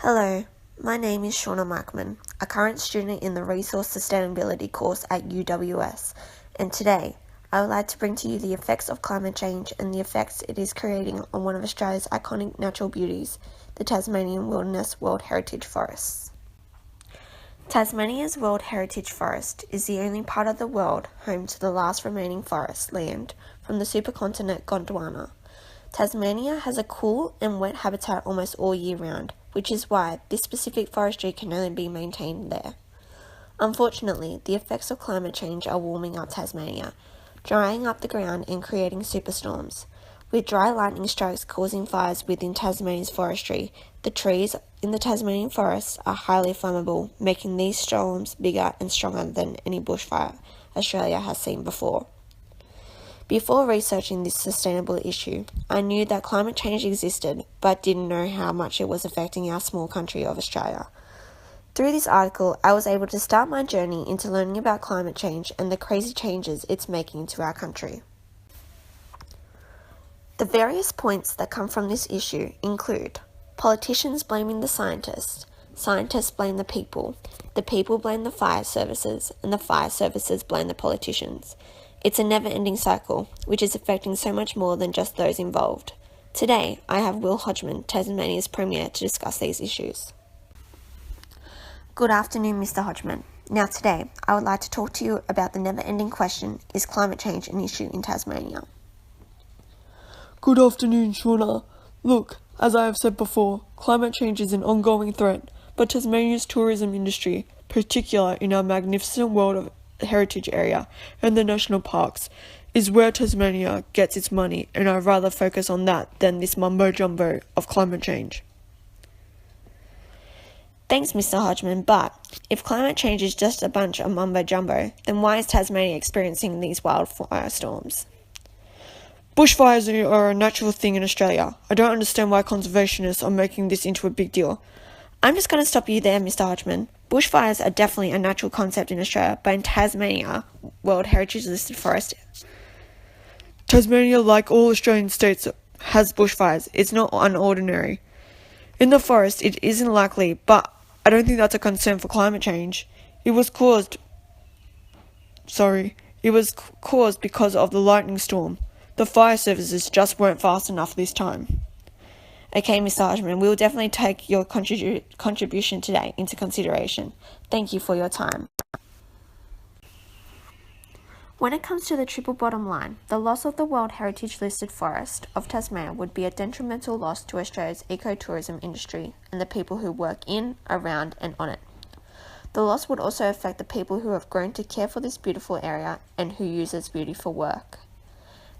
Hello, my name is Shauna Michelmann, a current student in the Resource Sustainability course at UWS, and today I would like to bring to you the effects of climate change and the effects it is creating on one of Australia's iconic natural beauties, the Tasmanian Wilderness World Heritage Forests. Tasmania's World Heritage Forest is the only part of the world home to the last remaining forest land from the supercontinent Gondwana. Tasmania has a cool and wet habitat almost all year round, which is why this specific forestry can only be maintained there. Unfortunately, the effects of climate change are warming up Tasmania, drying up the ground and creating superstorms. With dry lightning strikes causing fires within Tasmania's forestry, the trees in the Tasmanian forests are highly flammable, making these storms bigger and stronger than any bushfire Australia has seen before. Before researching this sustainable issue, I knew that climate change existed, but didn't know how much it was affecting our small country of Australia. Through this article, I was able to start my journey into learning about climate change and the crazy changes it's making to our country. The various points that come from this issue include politicians blaming the scientists blame the people blame the fire services, and the fire services blame the politicians. It's a never-ending cycle, which is affecting so much more than just those involved. Today, I have Hodgman, Tasmania's Premier, to discuss these issues. Good afternoon, Mr. Hodgman. Now today, I would like to talk to you about the never-ending question, is climate change an issue in Tasmania? Good afternoon, Shauna. Look, as I have said before, climate change is an ongoing threat, but Tasmania's tourism industry, particularly in our magnificent World Heritage area and the national parks, is where Tasmania gets its money, and I'd rather focus on that than this mumbo-jumbo of climate change. Thanks, Mr. Hodgman, but if climate change is just a bunch of mumbo-jumbo, then why is Tasmania experiencing these wildfire storms? Bushfires are a natural thing in Australia. I don't understand why conservationists are making this into a big deal. I'm just going to stop you there, Mr. Hodgman. Bushfires are definitely a natural concept in Australia, but in Tasmania, World Heritage listed forest. Tasmania, like all Australian states, has bushfires. It's not unordinary. In the forest, it isn't likely, but I don't think that's a concern for climate change. It was caused because of the lightning storm. The fire services just weren't fast enough this time. Okay, Mr. Hodgman, we will definitely take your contribution today into consideration. Thank you for your time. When it comes to the triple bottom line, the loss of the World Heritage listed forest of Tasmania would be a detrimental loss to Australia's ecotourism industry and the people who work in, around and on it. The loss would also affect the people who have grown to care for this beautiful area and who use its beauty for work.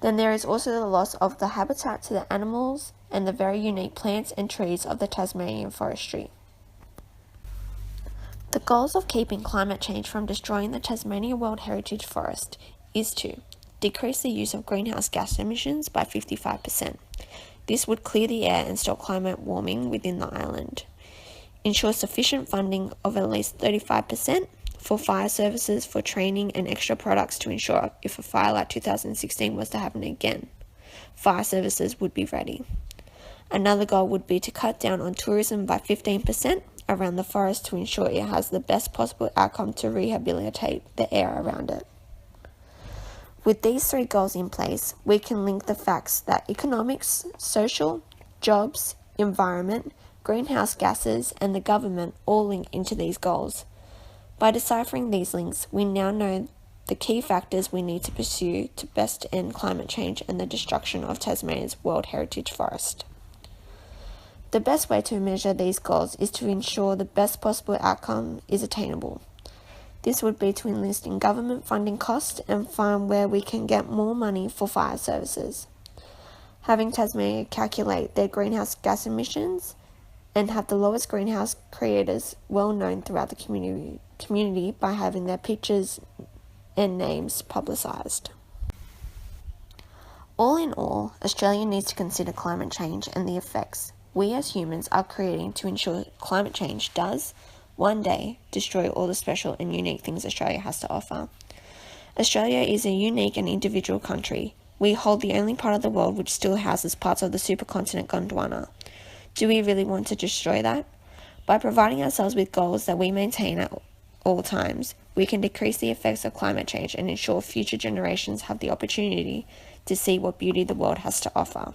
Then there is also the loss of the habitat to the animals and the very unique plants and trees of the Tasmanian forestry. The goals of keeping climate change from destroying the Tasmania World Heritage Forest is to decrease the use of greenhouse gas emissions by 55%. This would clear the air and stop climate warming within the island. Ensure sufficient funding of at least 35% for fire services for training and extra products to ensure if a fire like 2016 was to happen again, fire services would be ready. Another goal would be to cut down on tourism by 15% around the forest to ensure it has the best possible outcome to rehabilitate the air around it. With these three goals in place, we can link the facts that economics, social, jobs, environment, greenhouse gases, and the government all link into these goals. By deciphering these links, we now know the key factors we need to pursue to best end climate change and the destruction of Tasmania's World Heritage Forest. The best way to measure these goals is to ensure the best possible outcome is attainable. This would be to enlist in government funding costs and find where we can get more money for fire services. Having Tasmania calculate their greenhouse gas emissions and have the lowest greenhouse creators well known throughout the community by having their pictures and names publicised. All in all, Australia needs to consider climate change and the effects we as humans are creating to ensure climate change does, one day, destroy all the special and unique things Australia has to offer. Australia is a unique and individual country. We hold the only part of the world which still houses parts of the supercontinent Gondwana. Do we really want to destroy that? By providing ourselves with goals that we maintain at all times, we can decrease the effects of climate change and ensure future generations have the opportunity to see what beauty the world has to offer.